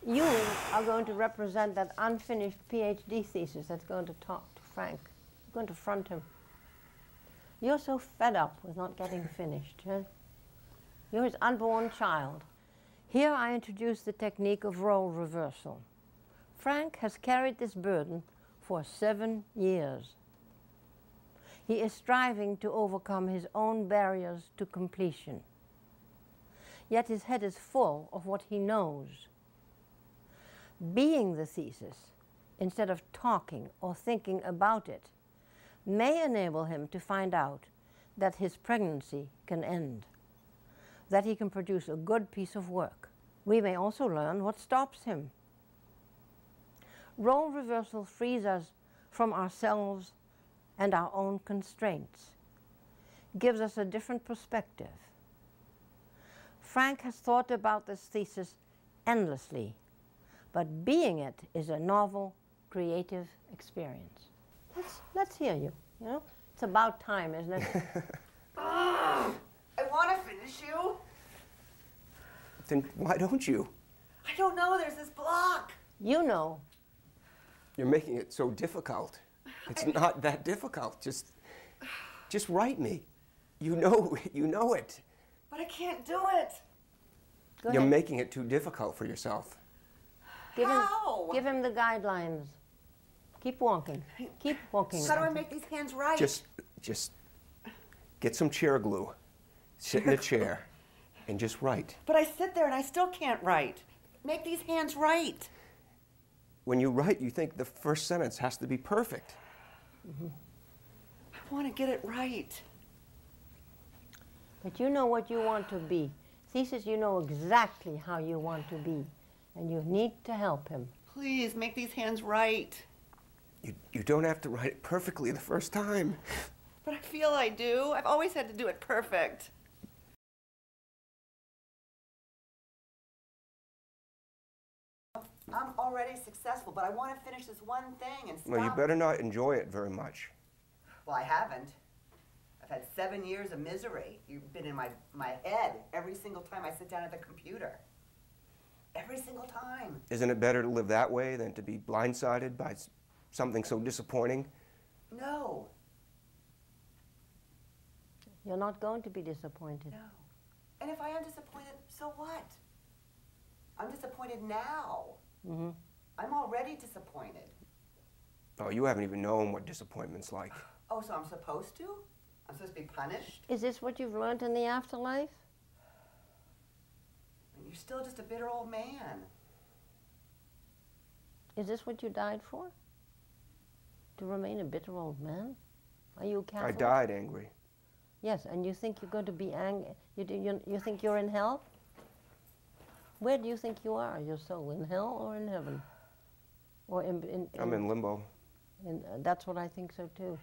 You are going to represent that unfinished PhD thesis that's going to talk to Frank. You're going to front him. You're so fed up with not getting finished. Huh? You're his unborn child. Here I introduce the technique of role reversal. Frank has carried this burden for 7 years. He is striving to overcome his own barriers to completion. Yet his head is full of what he knows. Being the thesis, instead of talking or thinking about it, may enable him to find out that his pregnancy can end, that he can produce a good piece of work. We may also learn what stops him. Role reversal frees us from ourselves and our own constraints, gives us a different perspective. Frank has thought about this thesis endlessly, but being it is a novel, creative experience. Let's hear you, you know? It's about time, isn't it? I want to finish you. Then why don't you? I don't know, there's this block. You know. You're making it so difficult. It's not that difficult. Just write me. You know it. But I can't do it. You're making it too difficult for yourself. How? Give him the guidelines. Keep walking. Keep walking. How do I make these hands right? Just get some chair glue. Sit in a chair and just write. But I sit there and I still can't write. Make these hands right. When you write, you think the first sentence has to be perfect. Mm-hmm. I want to get it right. But you know what you want to be. Thesis, you know exactly how you want to be, and you need to help him. Please, make these hands right. You don't have to write it perfectly the first time. But I feel I do. I've always had to do it perfect. I'm already successful, but I want to finish this one thing and stop. Well, you better not enjoy it very much. Well, I haven't. I've had 7 years of misery. You've been in my head every single time I sit down at the computer. Every single time. Isn't it better to live that way than to be blindsided by something so disappointing? No. You're not going to be disappointed. No. And if I am disappointed, so what? I'm disappointed now. Mm-hmm. I'm already disappointed. Oh, you haven't even known what disappointment's like. Oh, so I'm supposed to? I'm supposed to be punished? Is this what you've learned in the afterlife? You're still just a bitter old man. Is this what you died for? To remain a bitter old man? Are you a Catholic? I died angry. Yes, and you think you're going to be angry? You think you're in hell? Where do you think you are, your soul? In hell or in heaven? Or I'm in limbo. That's what I think so too.